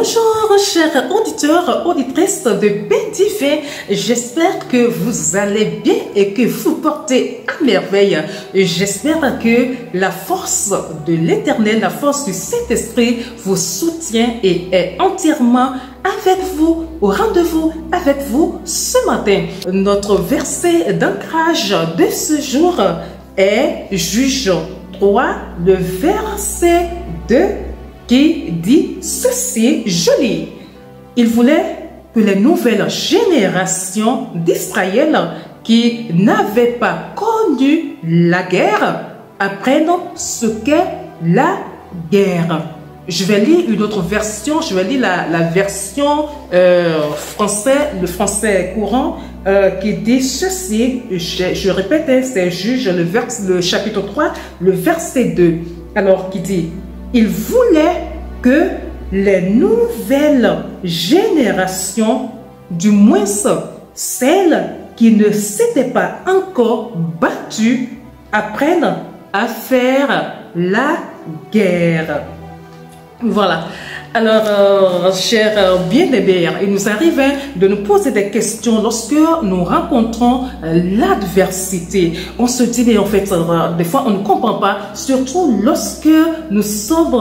Bonjour chers auditeurs, auditrices de BDV, j'espère que vous allez bien et que vous portez à merveille. J'espère que la force de l'Éternel, la force du Saint-Esprit vous soutient et est entièrement avec vous, au rendez-vous avec vous ce matin. Notre verset d'ancrage de ce jour est Juge 3, le verset 2 qui dit ceci, je lis. Il voulait que les nouvelles générations d'Israël qui n'avaient pas connu la guerre apprennent ce qu'est la guerre. Je vais lire une autre version, je vais lire la version français, le français courant qui dit ceci, je répète, c'est Juge, le chapitre 3, le verset 2, alors qui dit: il voulait que les nouvelles générations, du moins celles qui ne s'étaient pas encore battues, apprennent à faire la guerre. Voilà. Alors, chers bien-aimés, il nous arrive de nous poser des questions lorsque nous rencontrons l'adversité. On se dit, mais en fait, des fois, on ne comprend pas, surtout lorsque nous sommes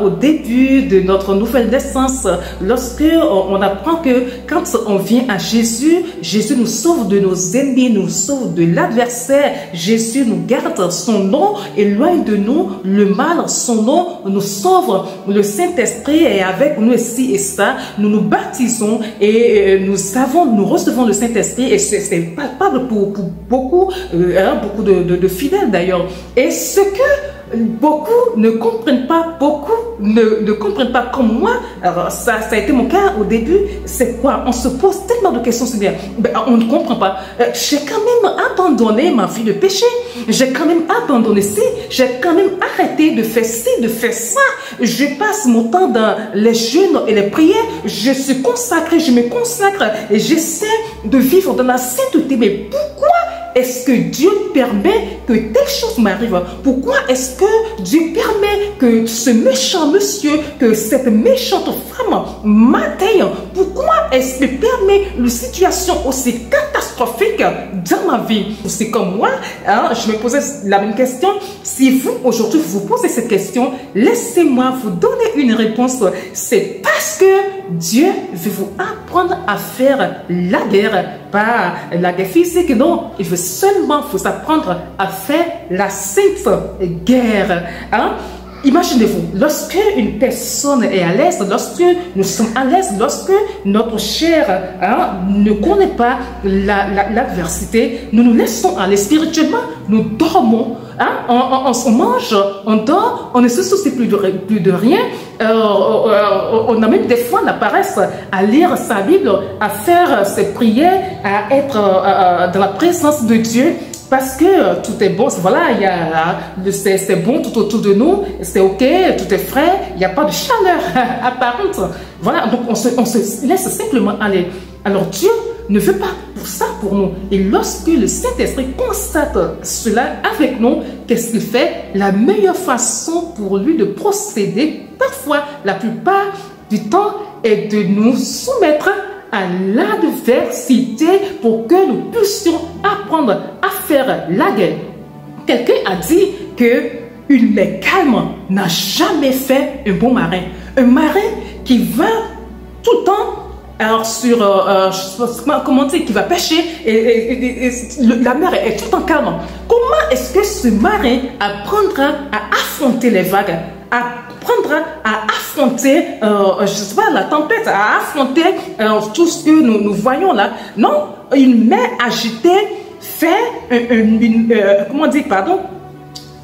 au début de notre nouvelle naissance, lorsque on apprend que quand on vient à Jésus, Jésus nous sauve de nos ennemis, nous sauve de l'adversaire, Jésus nous garde, son nom éloigne de nous le mal, son nom nous sauve, le Saint-Esprit est avec nous ici et ça, nous nous baptisons et nous recevons le Saint-Esprit et c'est palpable pour beaucoup, beaucoup de fidèles d'ailleurs. Et ce que beaucoup ne comprennent pas, ne comprennent pas comme moi. Alors ça a été mon cas au début. C'est quoi? On se pose tellement de questions, c'est-à-dire, on ne comprend pas. J'ai quand même abandonné ma vie de péché. J'ai quand même abandonné ci. J'ai quand même arrêté de faire ci, de faire ça. Je passe mon temps dans les jeûnes et les prières. Je suis consacré, je me consacre et j'essaie de vivre dans la sainteté. Mais pourquoi est-ce que Dieu permet que telle chose m'arrive? Pourquoi est-ce que Dieu permet que ce méchant monsieur, que cette méchante femme m'atteigne? Pourquoi est-ce qu'il permet une situation aussi catastrophique dans ma vie? C'est comme moi, je me posais la même question. Si vous, aujourd'hui, vous vous posez cette question, laissez-moi vous donner une réponse. C'est parce que Dieu veut vous apprendre à faire la guerre, pas la guerre physique, non. Il veut seulement vous apprendre à faire la sainte guerre. Imaginez-vous, lorsque une personne est à l'aise, lorsque nous sommes à l'aise, lorsque notre chair ne connaît pas l'adversité, nous nous laissons aller spirituellement, nous dormons, on mange, on dort, on ne se soucie plus de rien. On a même des fois la paresse à lire sa Bible, à faire ses prières, à être dans la présence de Dieu. Parce que tout est bon, voilà, c'est bon tout autour de nous, c'est ok, tout est frais, il n'y a pas de chaleur apparente. Voilà, donc on se laisse simplement aller. Alors Dieu ne veut pas pour ça pour nous. Et lorsque le Saint-Esprit constate cela avec nous, qu'est-ce qu'il fait? La meilleure façon pour lui de procéder, parfois, la plupart du temps, est de nous soumettre à l'adversité pour que nous puissions apprendre à faire la guerre. Quelqu'un a dit que une mer calme n'a jamais fait un bon marin. Un marin qui va tout le temps comment dire, qui va pêcher et la mer est tout le temps calme. Comment est-ce que ce marin apprendra à affronter les vagues, apprendra à affronter, je sais pas, la tempête, à affronter tout ce que nous voyons là? Non, une mer agitée fait comment dire, pardon,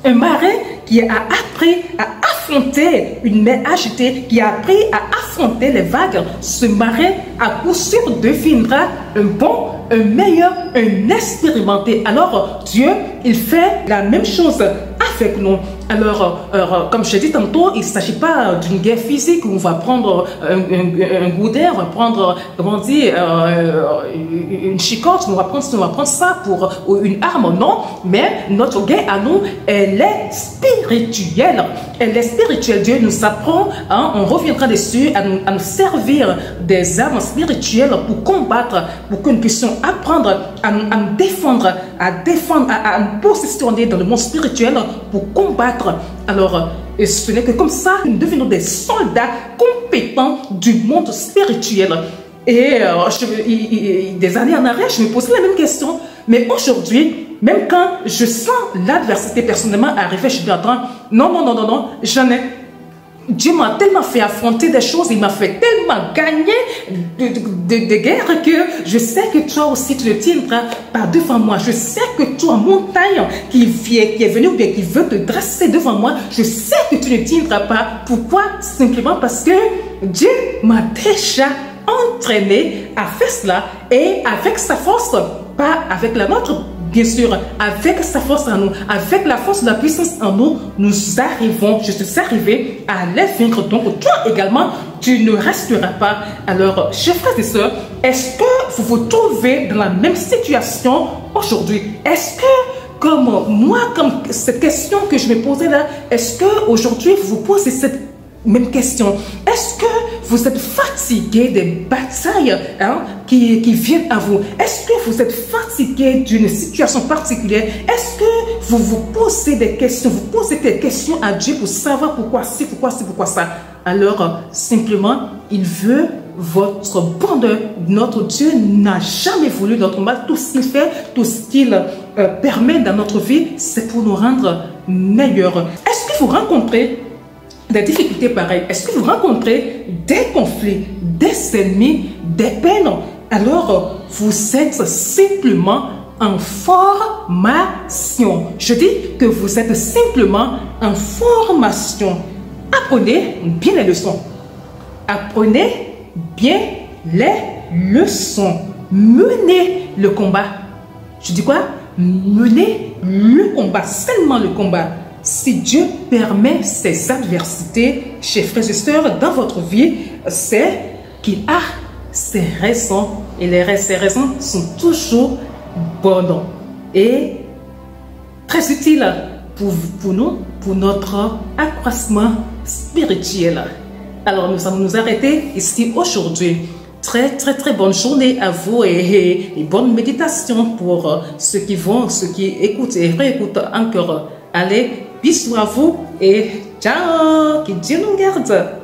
un marin qui a appris à affronter une mer agitée, qui a appris à affronter les vagues, ce marin à coup sûr deviendra un bon, un meilleur, un expérimenté. Alors Dieu, il fait la même chose avec nous. Alors, comme je l'ai dit tantôt, il ne s'agit pas d'une guerre physique où on va prendre un goût d'air, on va prendre, comment on dit, une chicotte, on va prendre ça pour une arme, non. Mais notre guerre à nous, elle est spirituelle. Elle est spirituelle. Dieu nous apprend, hein, on reviendra dessus, à nous servir des armes spirituelles pour combattre, pour que nous puissions apprendre à nous défendre, à nous positionner dans le monde spirituel pour combattre. Alors, et ce n'est que comme ça que nous devenons des soldats compétents du monde spirituel. Et des années en arrière, je me posais la même question. Mais aujourd'hui, même quand je sens l'adversité personnellement arriver, je dis, attends, non, j'en ai. Dieu m'a tellement fait affronter des choses, il m'a fait tellement gagner de guerres que je sais que toi aussi tu ne tiendras pas devant moi. Je sais que toi, montagne qui est venue ou bien qui veut te dresser devant moi, je sais que tu ne tiendras pas. Pourquoi? Simplement parce que Dieu m'a déjà entraîné à faire cela et avec sa force, pas avec la nôtre. Bien sûr, avec sa force en nous, avec la force de la puissance en nous, nous arrivons, je suis arrivé à les vaincre. Donc, toi également, tu ne resteras pas. Alors, chers frères et sœurs, est-ce que vous vous trouvez dans la même situation aujourd'hui? Est-ce que, comme moi, comme cette question que je me posais là, est-ce que aujourd'hui vous vous posez cette même question? Est-ce que vous êtes fatigué des batailles, hein, qui viennent à vous? Est-ce que vous êtes fatigué d'une situation particulière? Est-ce que vous vous posez des questions? Vous posez des questions à Dieu pour savoir pourquoi ci, pourquoi ci, pourquoi ça? Alors, simplement, il veut votre bonheur. Notre Dieu n'a jamais voulu notre mal. Tout ce qu'il fait, tout ce qu'il permet dans notre vie, c'est pour nous rendre meilleurs. Est-ce que vous rencontrez des difficultés pareilles? Est-ce que vous rencontrez des conflits, des ennemis, des peines? Alors, vous êtes simplement en formation. Je dis que vous êtes simplement en formation. Apprenez bien les leçons. Apprenez bien les leçons. Menez le combat. Je dis quoi? Menez le combat, seulement le combat. Si Dieu permet ces adversités, chers frères et sœurs, dans votre vie, c'est qu'il a ses raisons. Et ces raisons sont toujours bonnes et très utiles pour nous, pour notre accroissement spirituel. Alors, nous allons nous arrêter ici aujourd'hui. Très bonne journée à vous et bonne méditation pour ceux qui écoutent et réécoutent encore. Allez, bisous à vous et ciao, que Dieu nous garde.